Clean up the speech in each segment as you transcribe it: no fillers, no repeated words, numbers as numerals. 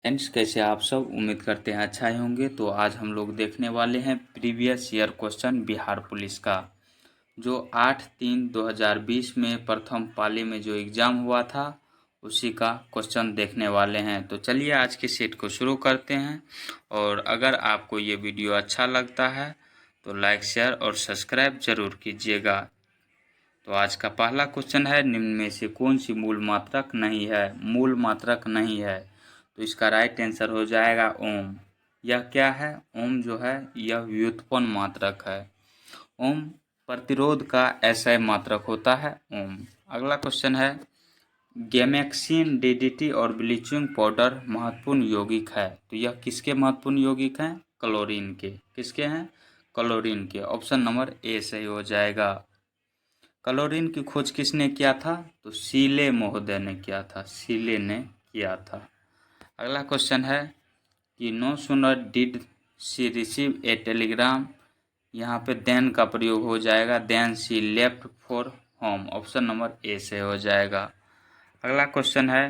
Friends, कैसे आप सब? उम्मीद करते हैं अच्छा ही होंगे। तो आज हम लोग देखने वाले हैं previous year question Bihar police का, जो 8/3/2020 में प्रथम पाली में जो एग्ज़ाम हुआ था उसी का क्वेश्चन देखने वाले हैं। तो चलिए आज के सेट को शुरू करते हैं। और अगर आपको ये वीडियो अच्छा लगता है तो लाइक, शेयर और सब्सक्राइब जरूर कीजिएगा। तो आज का पहला क्वेश्चन है, निम्न में से कौन सी मूल मात्रक नहीं है? मूल मात्रक नहीं है तो इसका राइट आंसर हो जाएगा ओम। यह क्या है? ओम जो है यह व्युत्पन्न मात्रक है। ओम प्रतिरोध का एसआई मात्रक होता है ओम। अगला क्वेश्चन है, गैमेक्सिन, डीडीटी और ब्लीचिंग पाउडर महत्वपूर्ण यौगिक है। तो यह किसके महत्वपूर्ण यौगिक हैं? क्लोरीन के। किसके हैं? क्लोरीन के। ऑप्शन नंबर ए सही हो जाएगा। क्लोरीन की खोज किसने किया था? तो सीले महोदय ने किया था। सीले ने किया था। अगला क्वेश्चन है कि no sooner did she receive a telegram. यहाँ पे देन का प्रयोग हो जाएगा, then she left for home. Option number A से हो जाएगा। अगला क्वेश्चन है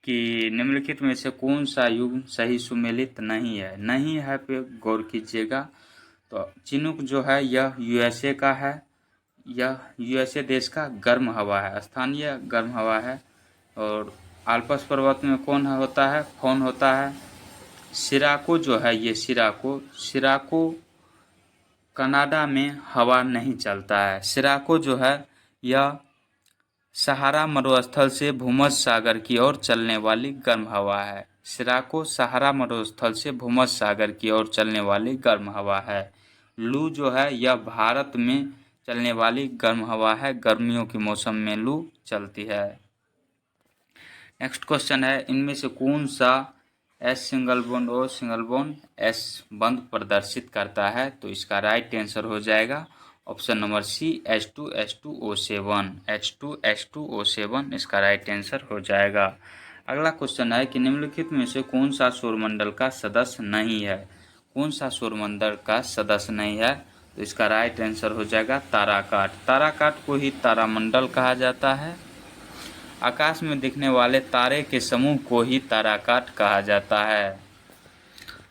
कि निम्नलिखित में से कौन सा युग सही सुमेलित नहीं है? नहीं है पे गौर कीजिएगा। तो चिनूक जो है यह यूएसए का है। यह यूएसए देश का गर्म हवा है, स्थानीय गर्म हवा है। और आल्प्स पर्वत में कौन है होता है? फोन होता है। सिराको जो है ये सिराको कनाडा में हवा नहीं चलता है। सिराको जो है यह सहारा मरुस्थल से भूमध्य सागर की ओर चलने वाली गर्म हवा है। सिराको सहारा मरुस्थल से भूमध्य सागर की ओर चलने वाली गर्म हवा है। लू जो है यह भारत में चलने वाली गर्म हवा है। गर्मियों के मौसम में लू चलती है। नेक्स्ट क्वेश्चन है, इनमें से कौन सा S single bond O single bond S bond प्रदर्शित करता है? तो इसका राइट आंसर हो जाएगा ऑप्शन नंबर सी, H2SO7। H2SO7 इसका राइट आंसर हो जाएगा। अगला क्वेश्चन है कि निम्नलिखित में से कौन सा सौरमंडल का सदस्य नहीं है? कौन सा सौरमंडल का सदस्य नहीं है? तो इसका राइट आंसर हो जाएगा ताराकाट। ताराकाट को ही तारामंडल कहा जाता है। आकाश में दिखने वाले तारे के समूह को ही ताराकाट कहा जाता है।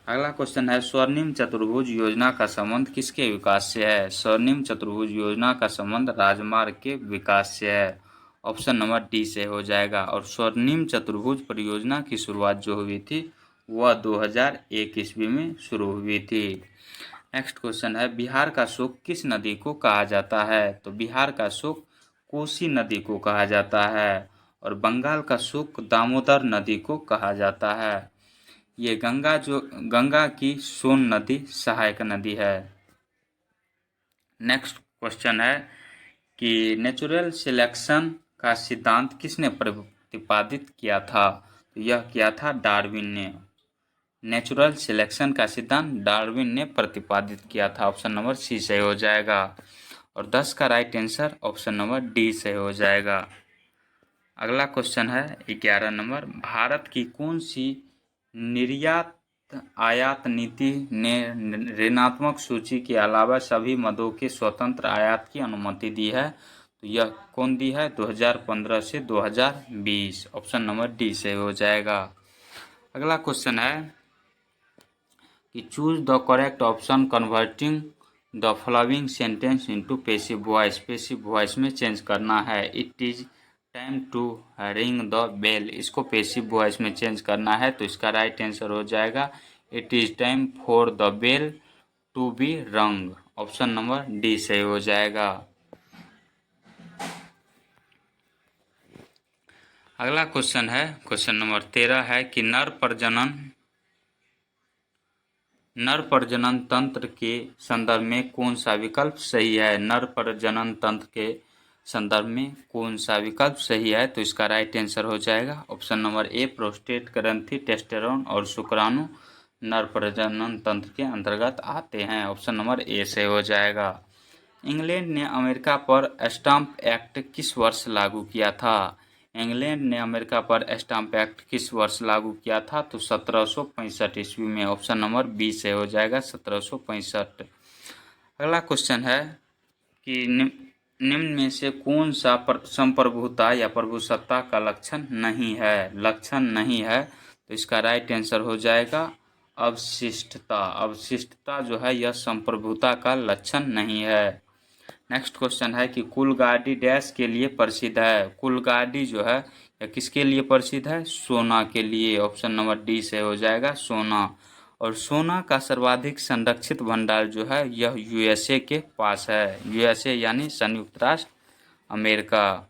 अगला क्वेश्चन है, स्वर्णिम चतुर्भुज योजना का संबंध किसके विकास से है? स्वर्णिम चतुर्भुज योजना का संबंध राजमार्ग के विकास से है। ऑप्शन नंबर डी से हो जाएगा। और स्वर्णिम चतुर्भुज परियोजना की शुरुआत जो हुई थी वह 2001 ईस्वी में शुरू हुई थी। नेक्स्ट क्वेश्चन है, बिहार का शोक किस नदी को कहा जाता है? तो बिहार का शोक कोसी नदी को कहा जाता है। और बंगाल का शोक दामोदर नदी को कहा जाता है। ये गंगा की सोन नदी सहायक नदी है। नेक्स्ट क्वेश्चन है कि नेचुरल सिलेक्शन का सिद्धांत किसने प्रतिपादित किया था? तो यह किया था डार्विन ने। नेचुरल सिलेक्शन का सिद्धांत डार्विन ने प्रतिपादित किया था। ऑप्शन नंबर सी सही हो जाएगा। और 10 का right answer option number D सही हो जाएगा। अगला क्वेश्चन है 11 नंबर, भारत की कौन सी निर्यात आयात नीति ने ऋणात्मक सूची के अलावा सभी मदों के स्वतंत्र आयात की अनुमति दी है? तो यह कौन दी है? 2015 से 2020। ऑप्शन नंबर डी से हो जाएगा। अगला क्वेश्चन है कि choose the correct option converting the following sentence into passive voice. Passive voice में चेंज करना है। It is time to ring the bell, इसको पैसिव वॉइस में चेंज करना है। तो इसका राइट आंसर हो जाएगा it is time for the bell to be rung. Option number D सही हो जाएगा। अगला क्वेश्चन है, क्वेश्चन नंबर 13 है कि नर प्रजनन तंत्र के संदर्भ में कौन सा विकल्प सही है? नर प्रजनन तंत्र के संदर्भ में कौन सा विकल्प सही है? तो इसका राइट आंसर हो जाएगा ऑप्शन नंबर ए, प्रोस्टेट ग्रंथि, टेस्टोस्टेरोन और शुक्राणु नर प्रजनन तंत्र के अंतर्गत आते हैं। ऑप्शन नंबर ए से हो जाएगा। इंग्लैंड ने अमेरिका पर स्टाम्प एक्ट किस वर्ष लागू किया था? इंग्लैंड ने अमेरिका पर स्टाम्प एक्ट किस वर्ष लागू किया था? तो 1765 ईस्वी में। ऑप्शन नंबर बी से हो जाएगा 1765। अगला क्वेश्चन है कि निम्न में से कौन सा संप्रभुता या प्रभुसत्ता का लक्षण नहीं है? लक्षण नहीं है तो इसका राइट आंसर हो जाएगा अवशिष्टता। अवशिष्टता जो है यह संप्रभुता का लक्षण नहीं है। नेक्स्ट क्वेश्चन है कि कुलगाड़ी डैश के लिए प्रसिद्ध है। कुलगाड़ी जो है यह किसके लिए प्रसिद्ध है? सोना के लिए। ऑप्शन नंबर डी से हो जाएगा सोना। और सोना का सर्वाधिक संरक्षित भंडार जो है यह यूएसए के पास है। यूएसए यानी संयुक्त राष्ट्र अमेरिका।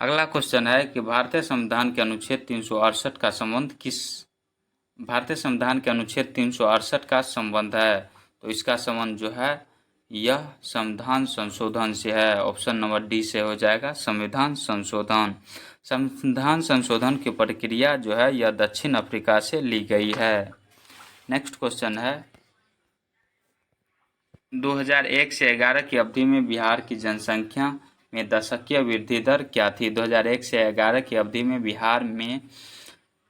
अगला क्वेश्चन है कि भारतीय संविधान के अनुच्छेद 368 का संबंध किस भारतीय संविधान के अनुच्छेद 368 का संबंध है? तो इसका संबंध जो है यह संविधान संशोधन से है। ऑप्शन नंबर डी से हो जाएगा संविधान संशोधन। संविधान संशोधन की प्रक्रिया जो है यह दक्षिण अफ्रीका से ली गई है। नेक्स्ट क्वेश्चन है 2001 से 11 की अवधि में बिहार की जनसंख्या में दशकीय वृद्धि दर क्या थी? 2001 से 11 की अवधि में बिहार में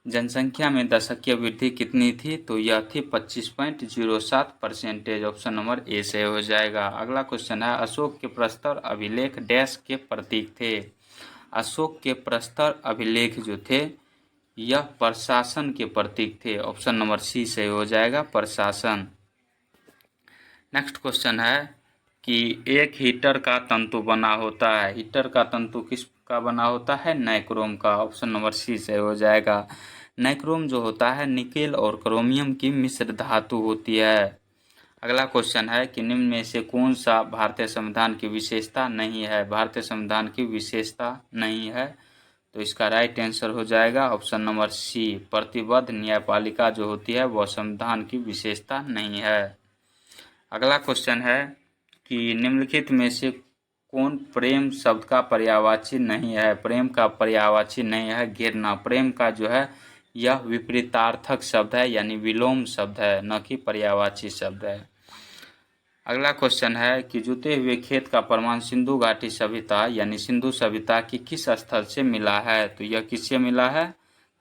जनसंख्या में दशकीय वृद्धि कितनी थी? तो यह थी 25.07%। ऑप्शन नंबर ए से हो जाएगा। अगला क्वेश्चन है अशोक के प्रस्तर अभिलेख डैश के प्रतीक थे। अशोक के प्रस्तर अभिलेख जो थे यह प्रशासन के प्रतीक थे। ऑप्शन नंबर सी से हो जाएगा प्रशासन। नेक्स्ट क्वेश्चन है कि एक हीटर का तंतु बना होता है। हीटर का तंतु किस का बना होता है? नाइक्रोम का। ऑप्शन नंबर सी से हो जाएगा। नाइक्रोम जो होता है निकेल और क्रोमियम की मिश्र धातु होती है। अगला क्वेश्चन है कि निम्न में से कौन सा भारतीय संविधान की विशेषता नहीं है? भारतीय संविधान की विशेषता नहीं है तो इसका राइट आंसर हो जाएगा ऑप्शन नंबर सी प्रतिबद्ध न्यायपालिका जो होती है वह संविधान की विशेषता नहीं है। अगला क्वेश्चन है कि निम्नलिखित में से कौन प्रेम शब्द का पर्यायवाची नहीं है? प्रेम का पर्यायवाची नहीं है घृणा। प्रेम का जो है यह विपरीतार्थक शब्द है यानी विलोम शब्द है, न कि पर्यायवाची शब्द है। अगला क्वेश्चन है कि जुते हुए खेत का प्रमाण सिंधु घाटी सभ्यता यानी सिंधु सभ्यता की किस स्थल से मिला है? तो यह किससे मिला है?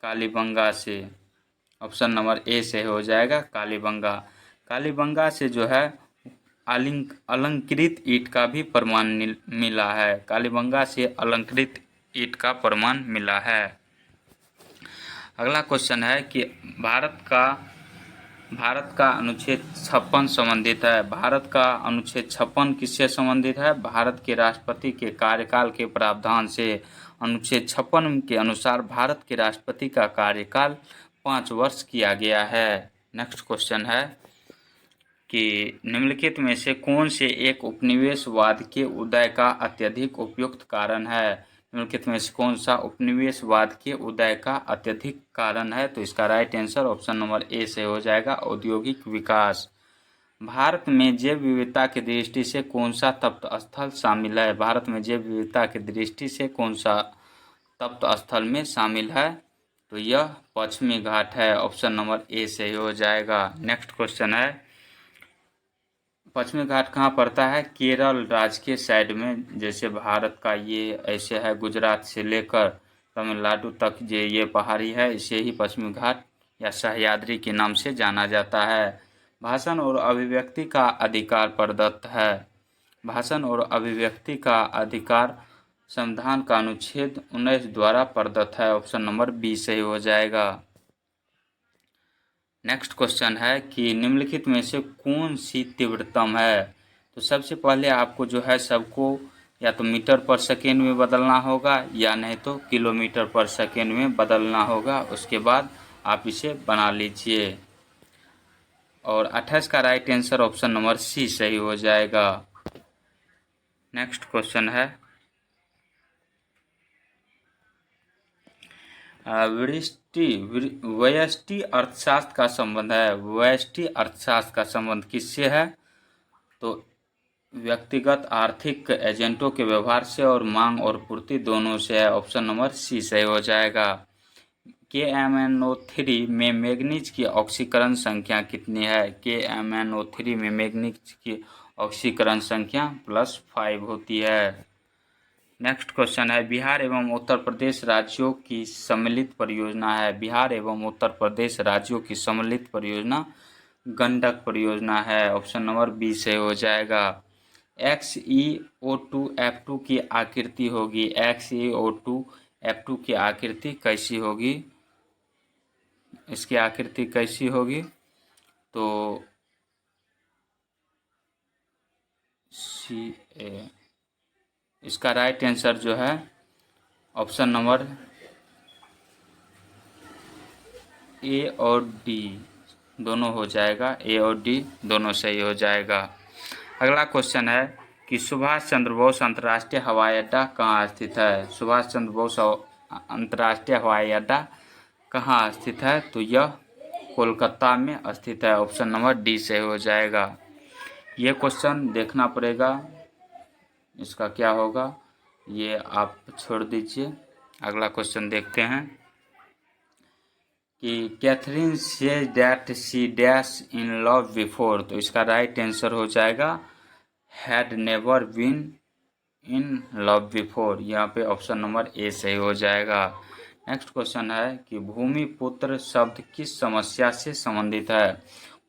कालीबंगा से। ऑप्शन नंबर ए से हो जाएगा कालीबंगा। कालीबंगा से जो है अलंकृत ईंट का भी प्रमाण मिला है। कालीबंगा से अलंकृत ईंट का प्रमाण मिला है। अगला क्वेश्चन है कि भारत का अनुच्छेद 56 संबंधित है। भारत का अनुच्छेद 56 किससे संबंधित है? भारत के राष्ट्रपति के कार्यकाल के प्रावधान से। अनुच्छेद 56 के अनुसार भारत के राष्ट्रपति का कार्यकाल 5 वर्ष किया गया है। नेक्स्ट क्वेश्चन है कि निम्नलिखित में से कौन से एक उपनिवेशवाद के उदय का अत्यधिक उपयुक्त कारण है? निम्नलिखित में से कौन सा उपनिवेशवाद के उदय का अत्यधिक कारण है? तो इसका right answer option number A से हो जाएगा औद्योगिक विकास। भारत में जैव विविधता की दृष्टि से कौन सा तप्त स्थल शामिल है? भारत में जैव विविधता की दृष्टि से कौन सा तप्त स्थल में शामिल है? तो यह पश्चिमी घाट है। ऑप्शन नंबर ए से हो जाएगा। नेक्स्ट क्वेश्चन है पश्चिमी घाट कहाँ पड़ता है? केरल राज्य के साइड में। जैसे भारत का ये ऐसे है गुजरात से लेकर तमिलनाडु तक ये पहाड़ी है, इसे ही पश्चिमी घाट या सह्याद्री के नाम से जाना जाता है। भाषण और अभिव्यक्ति का अधिकार प्रदत्त है। भाषण और अभिव्यक्ति का अधिकार संविधान का अनुच्छेद 19 द्वारा प्रदत्त है। ऑप्शन नंबर बी सही हो जाएगा। नेक्स्ट क्वेश्चन है कि निम्नलिखित में से कौन सी तीव्रतम है? तो सबसे पहले आपको जो है सबको या तो मीटर पर सेकेंड में बदलना होगा या नहीं तो किलोमीटर पर सेकेंड में बदलना होगा। उसके बाद आप इसे बना लीजिए और 28 का right answer option number C सही हो जाएगा। नेक्स्ट क्वेश्चन है व्यष्टि अर्थशास्त्र का संबंध है। व्यष्टि अर्थशास्त्र का संबंध किससे है? तो व्यक्तिगत आर्थिक एजेंटों के व्यवहार से और मांग और पूर्ति दोनों से है। ऑप्शन नंबर सी सही हो जाएगा। KMnO3 में मैग्नीज की ऑक्सीकरण संख्या कितनी है? KMnO3 में मैग्नीज की ऑक्सीकरण संख्या +5 होती है। नेक्स्ट क्वेश्चन है बिहार एवं उत्तर प्रदेश राज्यों की सम्मिलित परियोजना है। बिहार एवं उत्तर प्रदेश राज्यों की सम्मिलित परियोजना गंडक परियोजना है। ऑप्शन नंबर बी से हो जाएगा। XeO2F2 की आकृति होगी। XeO2F2 की आकृति कैसी होगी? इसकी आकृति कैसी होगी? तो CA। इसका राइट आंसर जो है ऑप्शन नंबर A और D दोनों हो जाएगा। A और D दोनों सही हो जाएगा। अगला क्वेश्चन है कि सुभाष चंद्र बोस अंतर्राष्ट्रीय हवाई अड्डा कहाँ स्थित है? सुभाष चंद्र बोस अंतर्राष्ट्रीय हवाई अड्डा कहाँ स्थित है? तो यह कोलकाता में स्थित है। ऑप्शन नंबर डी सही हो जाएगा। ये क्वेश्चन देखना पड़ेगा, इसका क्या होगा ये आप छोड़ दीजिए। अगला क्वेश्चन देखते हैं कि Catherine says that she dash in love before. तो इसका राइट आंसर हो जाएगा had never been in love before. यहाँ पे ऑप्शन नंबर ए सही हो जाएगा। नेक्स्ट क्वेश्चन है कि भूमिपुत्र शब्द किस समस्या से संबंधित है?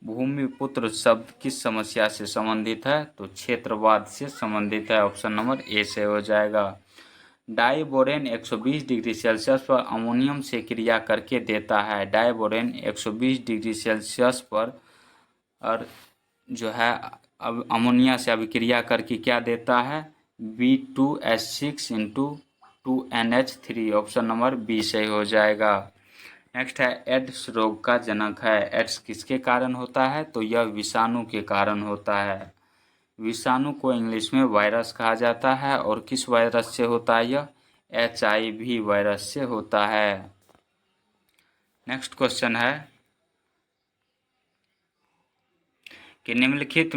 भूमिपुत्र शब्द किस समस्या से संबंधित है? तो क्षेत्रवाद से संबंधित है। ऑप्शन नंबर ए से हो जाएगा। डाइबोरेन 120 डिग्री सेल्सियस पर अमोनियम से क्रिया करके देता है। डाइबोरेन 120 डिग्री सेल्सियस पर और जो है अब अमोनिया से अभिक्रिया करके क्या देता है? B2H6 into 2NH3। Option number B सही हो जाएगा। नेक्स्ट है एड्स रोग का जनक है। एड्स किसके कारण होता है? तो यह विषाणु के कारण होता है। विषाणु को इंग्लिश में वायरस कहा जाता है और किस वायरस से होता है? यह HIV वायरस से होता है। नेक्स्ट क्वेश्चन है कि निम्नलिखित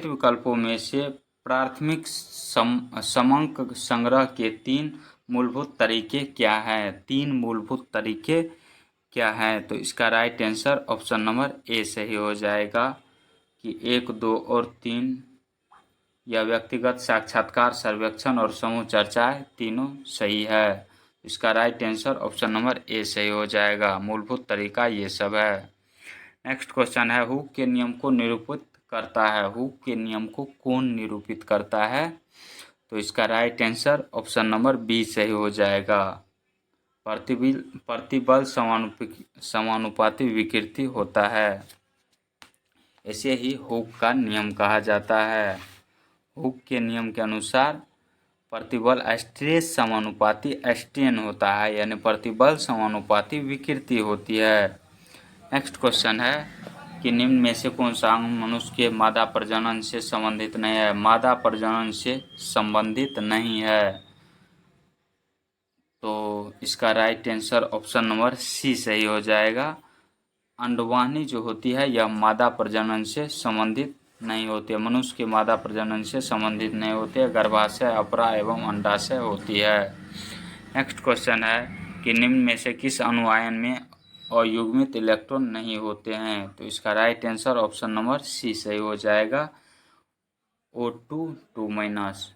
विकल्पों में से प्राथमिक समंक संग्रह के 3 मूलभूत तरीके क्या हैं? 3 मूलभूत तरीके क्या हैं? तो इसका राइट आंसर ऑप्शन नंबर ए सही हो जाएगा कि 1, 2 और 3 या व्यक्तिगत साक्षात्कार, सर्वेक्षण और समूह चर्चाएं तीनों सही है। इसका राइट आंसर ऑप्शन नंबर ए सही हो जाएगा। मूलभूत तरीका ये सब है। नेक्स्ट क्वेश्चन है हुक के नियम को निरूपित करता है। हुक के नियम को कौन निरूपित करता है? तो इसका right answer option number B सही हो जाएगा। प्रतिबल समानुपाती विकृति होता है, इसे ही हुक का नियम कहा जाता है। हुक के नियम के अनुसार प्रतिबल स्ट्रेस समानुपाती स्ट्रेन होता है, यानी प्रतिबल समानुपाती विकृति होती है। नेक्स्ट क्वेश्चन है कि निम्न में से कौन सा अंग मनुष्य के मादा प्रजनन से संबंधित नहीं है? मादा प्रजनन से संबंधित नहीं है, तो इसका right answer option number C सही हो जाएगा। अंडवाहिनी जो होती है यह मादा प्रजनन से संबंधित नहीं होती है। मनुष्य के मादा प्रजनन से संबंधित नहीं होती है। गर्भाशय, अपरा एवं अंडाशय होती है। नेक्स्ट क्वेश्चन है कि निम्न में से किस अणु आयन में अयुग्मित इलेक्ट्रॉन नहीं होते हैं? तो इसका right answer option number C सही हो जाएगा। O2 2-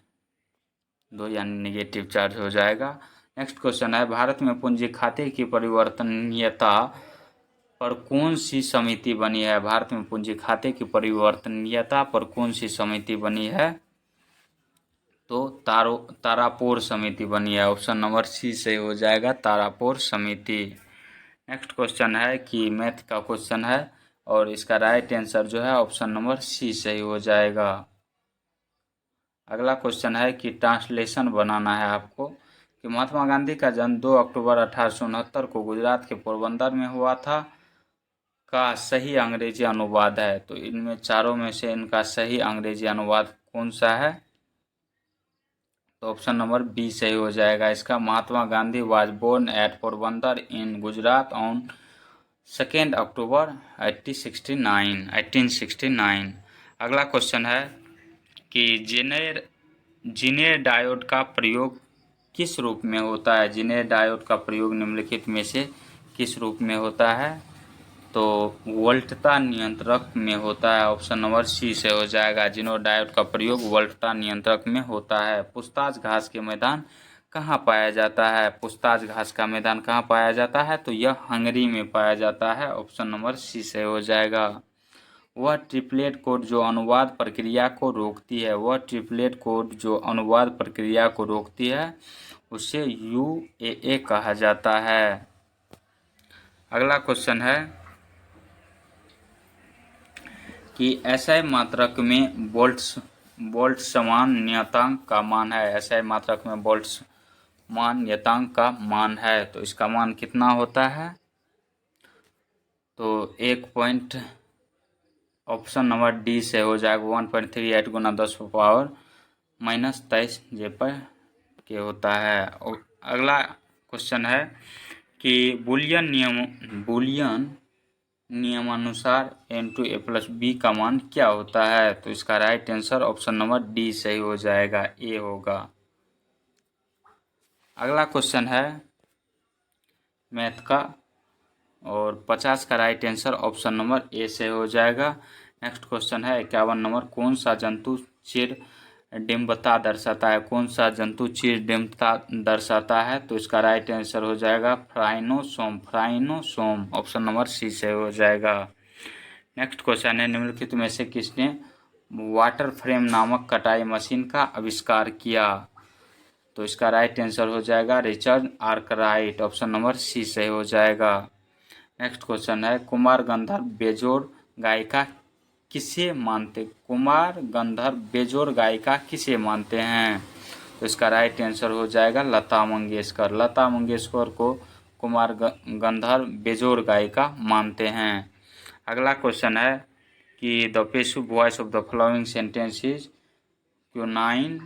2 यानी नेगेटिव चार्ज हो जाएगा। नेक्स्ट क्वेश्चन है भारत में पूंजी खाते की परिवर्तनीयता पर कौन सी समिति बनी है? भारत में पूंजी खाते की परिवर्तनीयता पर कौन सी समिति बनी है? तो तारापोर समिति बनी है। ऑप्शन नंबर सी सही हो जाएगा, तारापोर समिति। नेक्स्ट क्वेश्चन है कि मैथ का क्वेश्चन है और इसका राइट आंसर जो है ऑप्शन नंबर सी सही हो जाएगा। अगला क्वेश्चन है कि ट्रांसलेशन बनाना है आपको कि महात्मा गांधी का जन्म 2 अक्टूबर 1869 को गुजरात के पोरबंदर में हुआ था का सही अंग्रेजी अनुवाद है। तो इनमें चारों में से इनका सही अंग्रेजी अनुवाद कौन सा है? तो ऑप्शन नंबर बी सही हो जाएगा इसका। Mahatma Gandhi was born at Porbandar in Gujarat on 2 October 1869। अगला क्वेश्चन है कि जीनेर डायोड का प्रयोग किस रूप में होता है? जीनेर डायोड का प्रयोग निम्नलिखित में से किस रूप में होता है? तो वोल्टता नियंत्रक में होता है। ऑप्शन नंबर सी से हो जाएगा। जीनेर डायोड का प्रयोग वोल्टता नियंत्रक में होता है। पूछताछ घास के मैदान कहाँ पाया जाता है? पूछताछ घास का मैदान कहाँ पाया जाता है? तो यह हंगरी में पाया जाता है। ऑप्शन नंबर सी से हो जाएगा। वह ट्रिपलेट कोड जो अनुवाद प्रक्रिया को रोकती है, वह ट्रिपलेट कोड जो अनुवाद प्रक्रिया को रोकती है उसे UAA कहा जाता है। अगला क्वेश्चन है कि एसआई मात्रक में बोल्ट समान नियतांक का मान है। एसआई मात्रक में बोल्ट मान नियतांक का मान है, तो इसका मान कितना होता है? तो 1 ऑप्शन नंबर डी से हो जाएगा 1.38 गुना 10⁻⁻23 जेपर के होता है। और अगला क्वेश्चन है कि बुलियन नियमानुसार n/a+b का मान क्या होता है? तो इसका right answer option number D सही हो जाएगा, ए होगा। अगला क्वेश्चन है मैथ का और 50 का right answer option number A से हो जाएगा। नेक्स्ट क्वेश्चन है 51 नंबर, कौन सा जंतु चिर डिम्बता दर्शाता है? कौन सा जंतु चिर डिम्बता दर्शाता है? तो इसका राइट आंसर हो जाएगा फ्राइनोसोम ऑप्शन नंबर सी से हो जाएगा। नेक्स्ट क्वेश्चन है निम्नलिखित में से किसने वाटर फ्रेम नामक कटाई मशीन का आविष्कार किया? तो इसका राइट आंसर हो जाएगा Richard Arkwright option number C से हो जाएगा। नेक्स्ट क्वेश्चन है कुमार गंधर्व बेजोड़ गायिका किसे मानते हैं? तो इसका राइट आंसर हो जाएगा लता मंगेशकर। लता मंगेशकर को कुमार गंधर्व बेजोड़ गायिका मानते हैं। अगला क्वेश्चन है कि the passive voice of the following sentence is quinine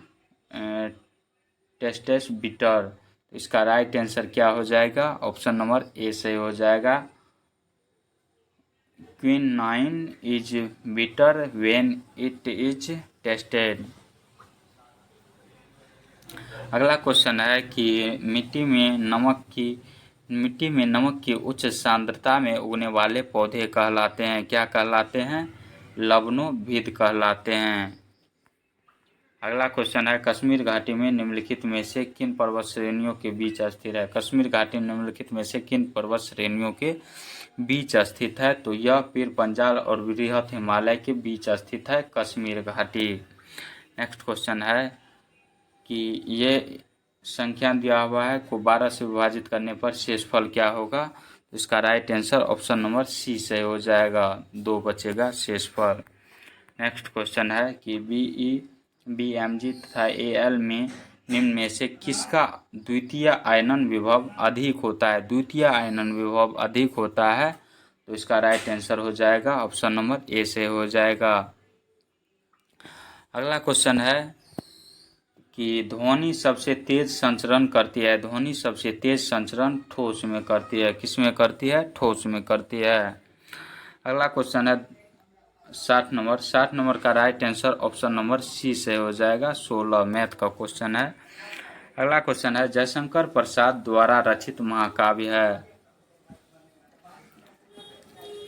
tastes bitter. तो इसका राइट आंसर क्या हो जाएगा? ऑप्शन नंबर ए से हो जाएगा quinine is bitter when it is tested. अगला क्वेश्चन है कि मिट्टी में नमक की उच्च सांद्रता में उगने वाले पौधे कहलाते हैं, क्या कहलाते हैं? लवणोभिद कहलाते हैं। अगला क्वेश्चन है कश्मीर घाटी में निम्नलिखित में से किन पर्वत श्रेणियों के बीच स्थित है? कश्मीर घाटी निम्नलिखित में से किन पर्वत श्रेणियों के बीच स्थित है? तो यह पीर पंजाल और बृहत हिमालय के बीच स्थित है कश्मीर घाटी। नेक्स्ट क्वेश्चन है कि ये संख्या दिया हुआ है को 12 से विभाजित करने पर शेषफल क्या होगा? तो इसका right answer option number C से हो जाएगा, 2 बचेगा शेषफल। नेक्स्ट क्वेश्चन है कि BeMg तथा Al में निम्न में से किसका द्वितीय आयनन विभव अधिक होता है? द्वितीय आयनन विभव अधिक होता है, तो इसका राइट आंसर हो जाएगा ऑप्शन नंबर ए से हो जाएगा। अगला क्वेश्चन है कि ध्वनि सबसे तेज संचरण करती है। ध्वनि सबसे तेज संचरण ठोस में करती है, किस में करती है? ठोस में करती है। अगला क्वेश्चन है 60 नंबर का right answer option number C से हो जाएगा, 16 मैथ का क्वेश्चन है। अगला क्वेश्चन है जयशंकर प्रसाद द्वारा रचित महाकाव्य है।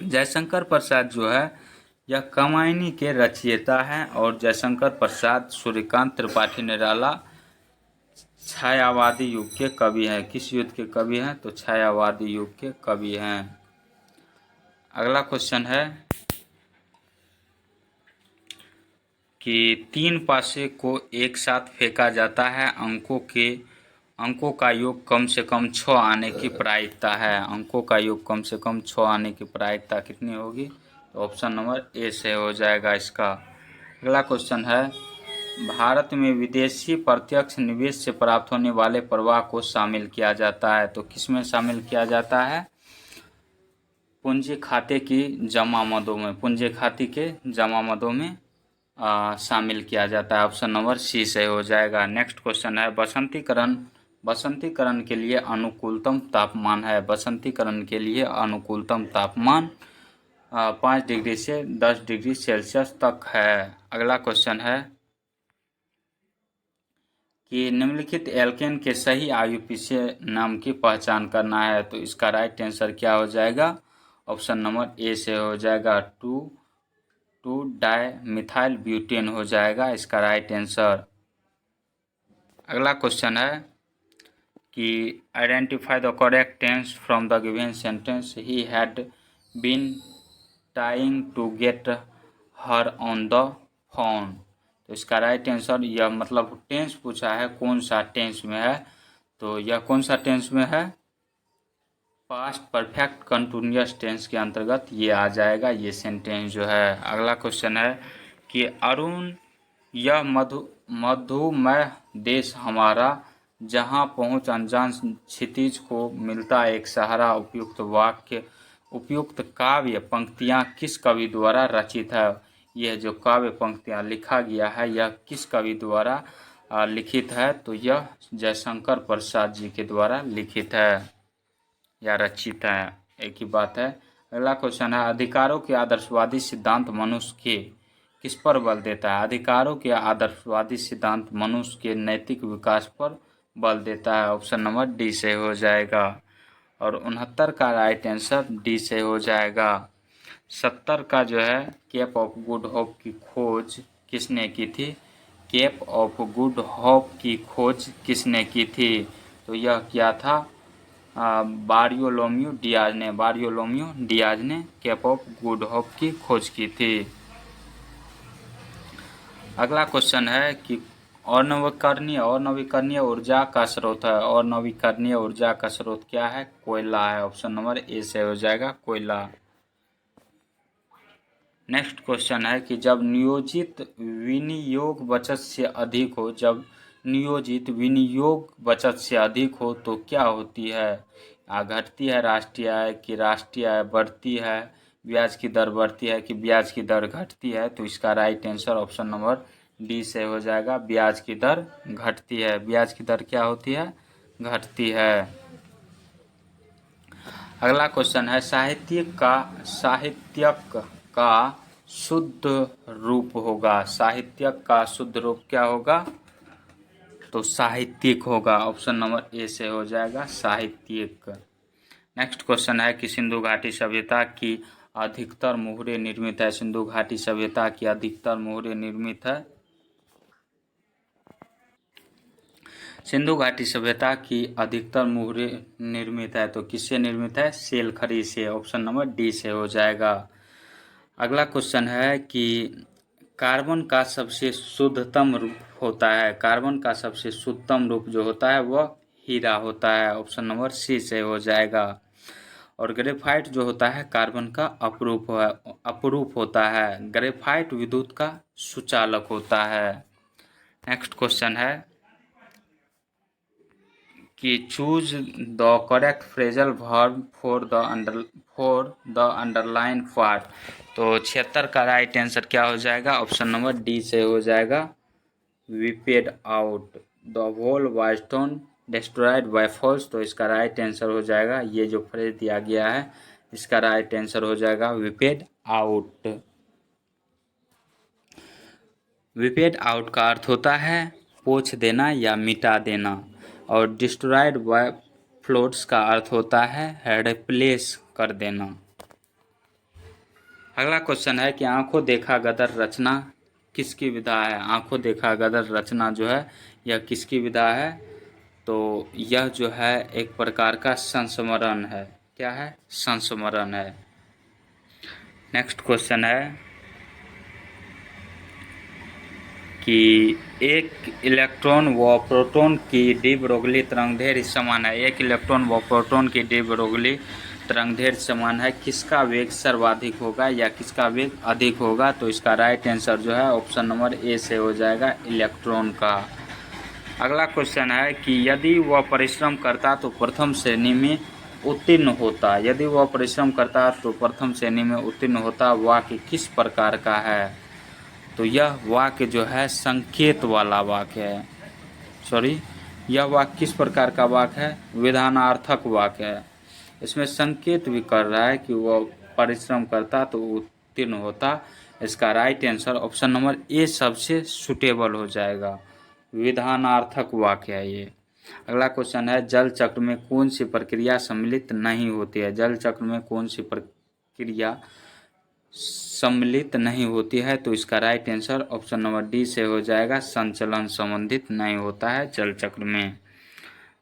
जयशंकर प्रसाद जो है यह कामायनी के रचयिता हैं और जयशंकर प्रसाद सूर्यकांत त्रिपाठी निराला छायावादी युग के कवि हैं। किस युग के कवि हैं? तो छायावादी युग के कवि हैं। अगला क्वेश्चन है कि 3 पासे को एक साथ फेंका जाता है, अंकों का योग कम से कम 6 आने की प्रायिकता है। अंकों का योग कम से कम 6 आने की प्रायिकता कितनी होगी? तो ऑप्शन नंबर ए से हो जाएगा इसका। अगला क्वेश्चन है भारत में विदेशी प्रत्यक्ष निवेश से प्राप्त होने वाले प्रवाह को शामिल किया जाता है, तो किस में शामिल किया जाता है? पूंजी खाते की जमा मदों में, पूंजी खाते के जमा मदों में शामिल किया जाता है, ऑप्शन नंबर सी से हो जाएगा। नेक्स्ट क्वेश्चन है बसंतीकरण के लिए अनुकूलतम तापमान है। बसंतीकरण के लिए अनुकूलतम तापमान 5 डिग्री से 10 डिग्री सेल्सियस तक है। अगला क्वेश्चन है कि निम्नलिखित एल्केन के सही आयुपीसीय नाम की पहचान करना है, तो इसका राइट आंसर क्या हो जाएगा? ऑप्शन नंबर ए से हो जाएगा, 2,2-डाई-मिथाइल ब्यूटेन हो जाएगा इसका राइट आंसर। अगला क्वेश्चन है कि identify the correct tense from the given sentence he had been trying to get her on the phone. तो इसका राइट आंसर यह मतलब टेंस पूछा है कौन सा टेंस में है, तो यह कौन सा टेंस में है? पास्ट परफेक्ट कंटिन्यूअस टेंस के अंतर्गत ये आ जाएगा ये सेंटेंस जो है। अगला क्वेश्चन है कि अरुण यह मधुमेह देश हमारा, जहाँ पहुँच अनजान क्षितिज को मिलता एक सहारा। उपयुक्त काव्य पंक्तियाँ किस कवि द्वारा रचित है। यह जो काव्य पंक्तियाँ लिखा गया है यह किस कवि द्वारा लिखित है, तो यह जयशंकर प्रसाद जी के द्वारा लिखित है या रचित है, एक ही बात है। अगला क्वेश्चन है अधिकारों के आदर्शवादी सिद्धांत मनुष्य के किस पर बल देता है। अधिकारों के आदर्शवादी सिद्धांत मनुष्य के नैतिक विकास पर बल देता है। ऑप्शन नंबर डी से हो जाएगा। और 69 का राइट आंसर डी से हो जाएगा। 70 का जो है केप ऑफ गुड होप की खोज किसने की थी। केप ऑफ गुड होप की खोज किसने की थी, तो यह क्या था, बारियोलोम्यू डियाज ने केप ऑफ गुड होप की खोज की थी। अगला क्वेश्चन है कि नवीकरणीय ऊर्जा का स्रोत है। और नवीकरणीय ऊर्जा का स्रोत क्या है, कोयला है। ऑप्शन नंबर ए से हो जाएगा कोयला। नेक्स्ट क्वेश्चन है कि जब नियोजित विनियोग बचत से अधिक हो, तो क्या होती है। घटती है राष्ट्रीय आय कि राष्ट्रीय आय बढ़ती है, ब्याज की दर बढ़ती है कि ब्याज की दर घटती है, तो इसका right answer option number D से हो जाएगा। ब्याज की दर घटती है। ब्याज की दर क्या होती है, घटती है। अगला क्वेश्चन है साहित्यक का शुद्ध रूप होगा। साहित्यक का शुद्ध रूप क्या होगा, तो साहित्यिक होगा। ऑप्शन नंबर ए से हो जाएगा साहित्यिक। नेक्स्ट क्वेश्चन है कि सिंधु घाटी सभ्यता की अधिकतर मुहरें निर्मित है। सिंधु घाटी सभ्यता की अधिकतर मुहरें निर्मित है। सिंधु घाटी सभ्यता की अधिकतर मुहरें निर्मित है, तो किससे निर्मित है, सेलखड़ी से। ऑप्शन नंबर डी से हो जाएगा। अगला क्वेश्चन है कि कार्बन का सबसे शुद्धतम रूप होता है। कार्बन का सबसे शुद्धतम रूप जो होता है वह हीरा होता है। ऑप्शन नंबर सी से हो जाएगा। और ग्रेफाइट जो होता है कार्बन का अपरूप होता है। ग्रेफाइट विद्युत का सुचालक होता है। नेक्स्ट क्वेश्चन है कि choose the correct phrasal verb for the underline part, तो 76 का राइट आंसर क्या हो जाएगा, ऑप्शन नंबर डी से हो जाएगा। We paid out the whole was stone destroyed by falls, तो इसका राइट आंसर हो जाएगा, ये जो फ्रेज दिया गया है इसका राइट आंसर हो जाएगा we paid out. We paid out का अर्थ होता है पोंछ देना या मिटा देना। और डिस्ट्रॉयड बाय फ्लोड्स का अर्थ होता है रिप्लेस कर देना। अगला क्वेश्चन है कि आंखों देखा गदर रचना किसकी विधा है। आंखों देखा गदर रचना जो है यह किसकी विधा है, तो यह जो है एक प्रकार का संस्मरण है। क्या है, संस्मरण है। नेक्स्ट क्वेश्चन है कि एक इलेक्ट्रॉन व प्रोटॉन की डी ब्रोगली तरंगदैर्घ्य समान है। एक इलेक्ट्रॉन व प्रोटॉन की डी ब्रोगली तरंगदैर्घ्य समान है। किसका वेग सर्वाधिक होगा या किसका वेग अधिक होगा, तो इसका राइट आंसर जो है ऑप्शन नंबर ए से हो जाएगा, इलेक्ट्रॉन का। अगला क्वेश्चन है कि यदि वह परिश्रम करता तो प्रथम श्रेणी में उत्तीर्ण होता। यदि वह परिश्रम करता तो प्रथम श्रेणी में उत्तीर्ण होता वाक्य किस प्रकार का है, तो यह वाक्य जो है संकेत वाला वाक्य है। यह वाक्य किस प्रकार का वाक्य है, विधानार्थक वाक्य है। इसमें संकेत भी कर रहा है कि वह परिश्रम करता तो उत्तीर्ण होता। इसका राइट आंसर ऑप्शन नंबर ए सबसे सुटेबल हो जाएगा, विधानार्थक वाक्य है ये। अगला क्वेश्चन है जल चक्र में कौन सी प्रक्रिया सम्मिलित नहीं होती है। जल चक्र में कौन सी प्रक्रिया सम्मिलित नहीं होती है, तो इसका right answer option number D से हो जाएगा, संचलन संबंधित नहीं होता है जल चक्र में।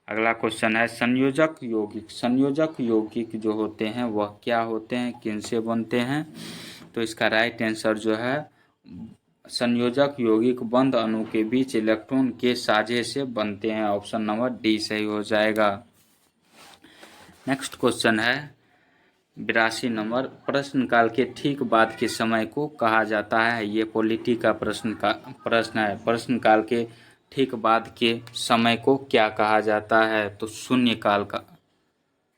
अगला क्वेश्चन है संयोजक यौगिक। संयोजक यौगिक जो होते हैं वह क्या होते हैं, किनसे बनते हैं, तो इसका राइट आंसर जो है संयोजक यौगिक बंद अणु के बीच इलेक्ट्रॉन के साझे से बनते हैं। ऑप्शन नंबर डी सही हो जाएगा। नेक्स्ट क्वेश्चन है 82 नंबर, प्रश्नकाल के ठीक बाद के समय को कहा जाता है। ये पॉलिटी का प्रश्न है। प्रश्नकाल के ठीक बाद के समय को क्या कहा जाता है? तो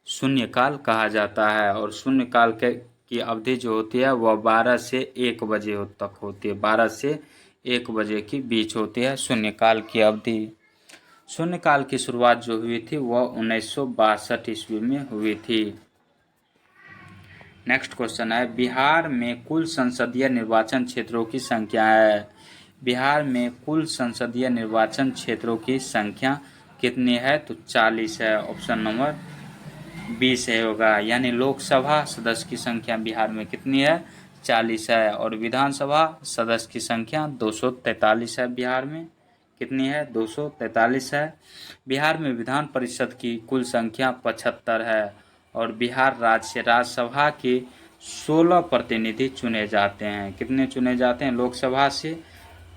शून्यकाल कहा जाता है। और शून्यकाल की अवधि जो होती है वह 12 से 1 बजे तक होती है। 12 से 1 बजे के बीच होती है शून्यकाल की अवधि। शून्यकाल की शुरुआत जो हुई थी वह 1962 ईस्वी में हुई थी। नेक्स्ट क्वेश्चन है बिहार में कुल संसदीय निर्वाचन क्षेत्रों की संख्या है। बिहार में कुल संसदीय निर्वाचन क्षेत्रों की संख्या कितनी है? तो 40 है। ऑप्शन नंबर 20 है होगा। यानी लोकसभा सदस्य की संख्या बिहार में कितनी है? 40 है। और विधानसभा सदस्य की संख्या 243 है। बिहार में कितनी है? 243 है। बिहार में विधान परिषद की कुल संख्या 75 है। और बिहार राज्य राज्यसभा के 16 प्रतिनिधि चुने जाते हैं। कितने चुने जाते हैं? लोकसभा से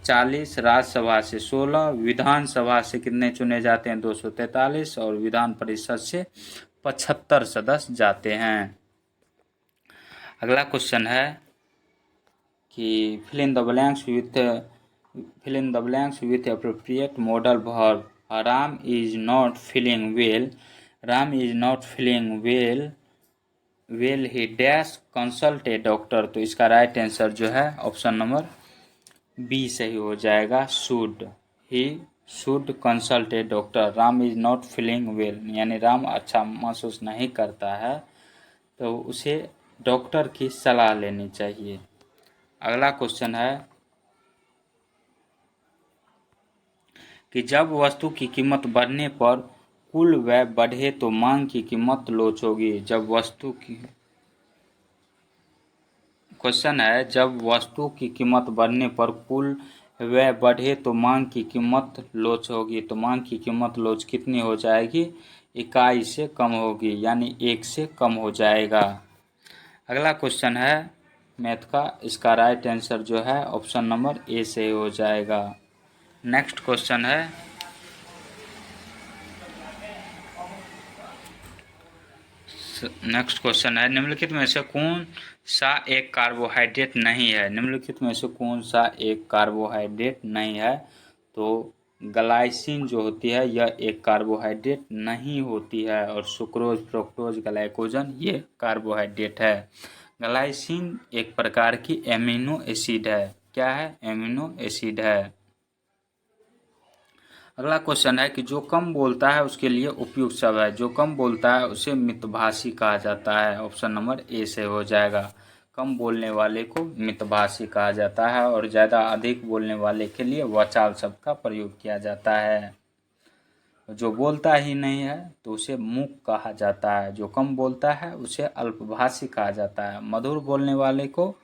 40, राज्यसभा से 16, विधानसभा से कितने चुने जाते हैं? 243 और विधान परिषद से 75 सदस्य जाते हैं। अगला क्वेश्चन है कि fill in the blanks with appropriate modal verb. Ram is not feeling well. Ram is not feeling well. Will he dash consult a doctor? तो इसका राइट आंसर जो है ऑप्शन नंबर बी सही हो जाएगा। Should he should consult A doctor. Ram is not feeling well, यानी राम अच्छा महसूस नहीं करता है तो उसे डॉक्टर की सलाह लेनी चाहिए। अगला क्वेश्चन है कि जब वस्तु की कीमत बढ़ने पर कुल व्यय बढ़े तो मांग की कीमत लोच होगी। क्वेश्चन है जब वस्तु की कीमत बढ़ने पर कुल व्यय बढ़े तो मांग की कीमत लोच होगी। तो मांग की कीमत लोच कितनी हो जाएगी? इकाई से कम होगी, यानी 1 से कम हो जाएगा। अगला क्वेश्चन है मैथ का, इसका राइट आंसर जो है ऑप्शन नंबर ए से हो जाएगा। नेक्स्ट क्वेश्चन है निम्नलिखित में से कौन सा एक कार्बोहाइड्रेट नहीं है? निम्नलिखित में से कौन सा एक कार्बोहाइड्रेट नहीं है? तो ग्लाइसिन जो होती है यह एक कार्बोहाइड्रेट नहीं होती है। और सुक्रोज, फ्रुक्टोज, ग्लाइकोजन ये कार्बोहाइड्रेट है। ग्लाइसिन एक प्रकार की एमिनो एसिड है। क्या है? एमिनो एसिड है। अगला क्वेश्चन है कि जो कम बोलता है उसके लिए उपयुक्त शब्द है। जो कम बोलता है उसे मितभाषी कहा जाता है। ऑप्शन नंबर ए से हो जाएगा। कम बोलने वाले को मितभाषी कहा जाता है और ज़्यादा अधिक बोलने वाले के लिए वाचाल शब्द का प्रयोग किया जाता है। जो बोलता ही नहीं है तो उसे मूक कहा जाता है। जो कम बोलता है उसे अल्पभाषी कहा जाता है। मधुर बोलने वाले को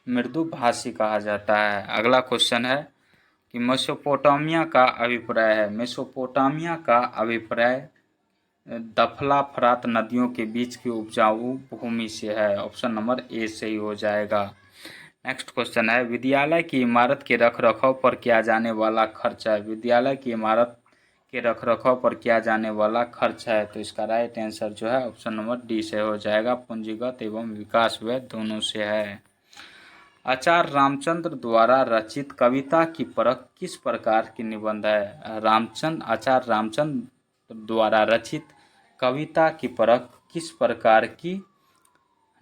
मृदुभाषी कहा जाता है। अगला क्वेश्चन है कि मेसोपोटामिया का अभिप्राय है। मेसोपोटामिया का अभिप्राय दफला फरात नदियों के बीच की उपजाऊ भूमि से है। ऑप्शन नंबर ए से ही हो जाएगा। नेक्स्ट क्वेश्चन है विद्यालय की इमारत के रखरखाव पर किया जाने वाला खर्च है। विद्यालय की इमारत के रखरखाव पर किया जाने वाला खर्च है। तो इसका राइट आंसर जो है ऑप्शन नंबर डी से हो जाएगा। पूंजीगत एवं विकास व्यय दोनों से है। आचार्य रामचंद्र द्वारा रचित कविता की परख किस प्रकार की निबंध है? आचार्य रामचंद्र द्वारा रचित कविता की परख किस प्रकार की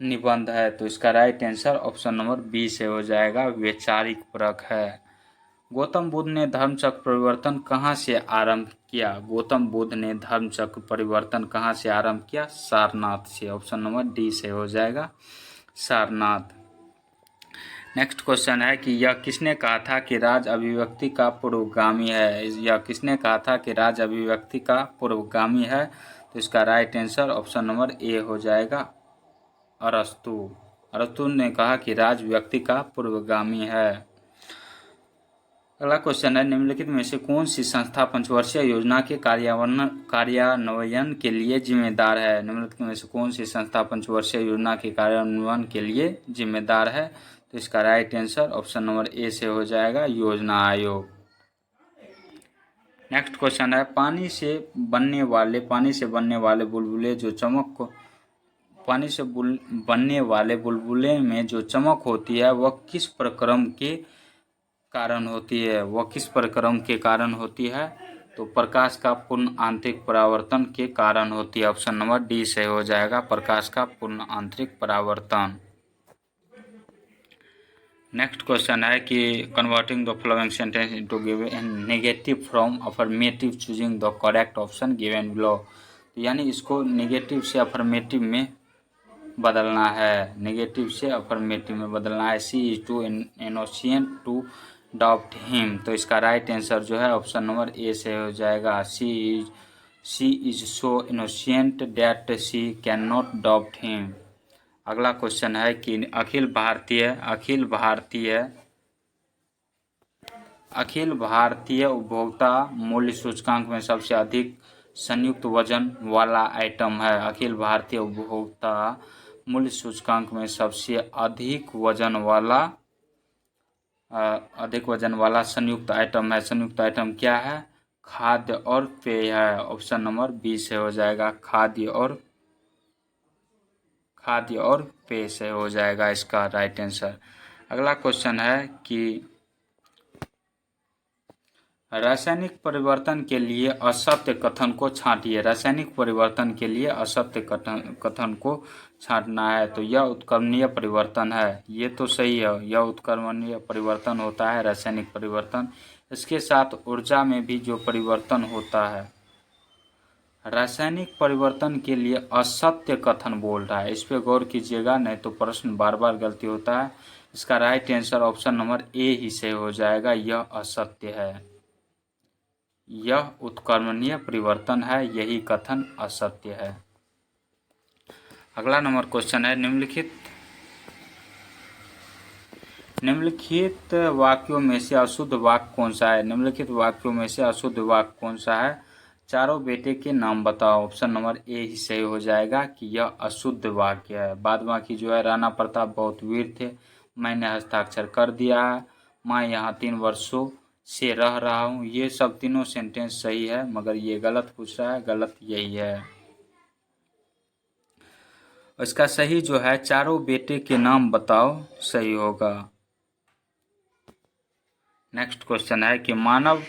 निबंध है? तो इसका right answer option number B से हो जाएगा। वैचारिक परख है। गौतम बुद्ध ने धर्मचक्र परिवर्तन कहाँ से आरंभ किया? गौतम बुद्ध ने धर्मचक्र परिवर्तन कहाँ से आरंभ किया? सारनाथ से। ऑप्शन नंबर डी से हो जाएगा सारनाथ। नेक्स्ट क्वेश्चन है कि यह किसने कहा था कि राज अभिव्यक्ति का पूर्वगामी है? यह किसने कहा था कि राज अभिव्यक्ति का पूर्वगामी है? तो इसका राइट आंसर ऑप्शन नंबर ए हो जाएगा अरस्तु। अरस्तु ने कहा कि राज व्यक्ति का पूर्वगामी है। अगला क्वेश्चन है निम्नलिखित में से कौन सी संस्था पंचवर्षीय योजना के कार्यान्वयन के लिए जिम्मेदार है? निम्नलिखित में से कौन सी संस्था पंचवर्षीय योजना के कार्यान्वयन के लिए जिम्मेदार है? तो इसका right answer option number A से हो जाएगा योजना आयोग। नेक्स्ट क्वेश्चन है, पानी से बनने वाले बुलबुले जो चमक को बनने वाले बुलबुले में जो चमक होती है वह किस प्रक्रम के कारण होती है? तो प्रकाश का पूर्ण आंतरिक परावर्तन के कारण होती है। ऑप्शन नंबर डी से हो जाएगा, प्रकाश का पूर्ण आंतरिक परावर्तन। नेक्स्ट क्वेश्चन है कि converting the following sentence into given negative from affirmative choosing the correct option given below. यानी इसको नेगेटिव से अफर्मेटिव में बदलना है, she is too innocent to doubt him. तो इसका राइट आंसर जो है ऑप्शन नंबर ए से हो जाएगा, she is so innocent that she can not doubt him. अगला क्वेश्चन है कि अखिल भारतीय उपभोक्ता मूल्य सूचकांक में सबसे अधिक संयुक्त वजन वाला आइटम है। अखिल भारतीय उपभोक्ता मूल्य सूचकांक में सबसे अधिक वजन वाला संयुक्त आइटम है। संयुक्त आइटम क्या है? खाद्य और पेय है। ऑप्शन नंबर बी से हो जाएगा, खाद्य और पेय से हो जाएगा इसका राइट आंसर। अगला क्वेश्चन है कि रासायनिक परिवर्तन के लिए असत्य कथन को छांटिए। रासायनिक परिवर्तन के लिए असत्य कथन को छांटना है। तो यह उत्क्रमणीय परिवर्तन है, ये तो सही है, यह उत्क्रमणीय परिवर्तन होता है रासायनिक परिवर्तन। इसके साथ ऊर्जा में भी जो परिवर्तन होता है, रासायनिक परिवर्तन के लिए असत्य कथन बोल रहा है, इस पे गौर कीजिएगा, नहीं तो प्रश्न बार बार गलती होता है। इसका right answer option number A ही से हो जाएगा, यह असत्य है, यह उत्क्रमणीय परिवर्तन है, यही कथन असत्य है। अगला नंबर क्वेश्चन है, निम्नलिखित वाक्यों में से अशुद्ध वाक्य कौन सा है? निम्नलिखित वाक्यों में से अशुद्ध वाक्य कौन सा है? चारों बेटे के नाम बताओ। ऑप्शन नंबर ए ही सही हो जाएगा कि यह अशुद्ध वाक्य है। बाद बाकी जो है, राणा प्रताप बहुत वीर थे, मैंने हस्ताक्षर कर दिया है, मैं यहाँ 3 वर्षों से रह रहा हूँ, ये सब तीनों सेंटेंस सही है, मगर ये गलत पूछ रहा है, गलत यही है। इसका सही जो है, चारों बेटे के नाम बताओ, सही होगा। नेक्स्ट क्वेश्चन है कि मानव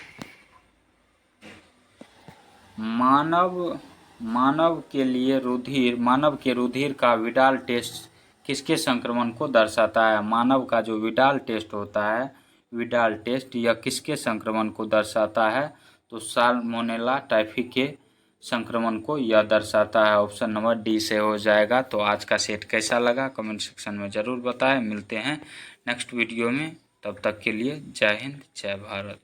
के रुधिर का विडाल टेस्ट किसके संक्रमण को दर्शाता है? मानव का जो विडाल टेस्ट होता है, विडाल टेस्ट, यह किसके संक्रमण को दर्शाता है? तो साल्मोनेला टाइफी के संक्रमण को यह दर्शाता है। ऑप्शन नंबर डी से हो जाएगा। तो आज का सेट कैसा लगा कमेंट सेक्शन में ज़रूर बताएं। मिलते हैं नेक्स्ट वीडियो में, तब तक के लिए जय हिंद, जय भारत।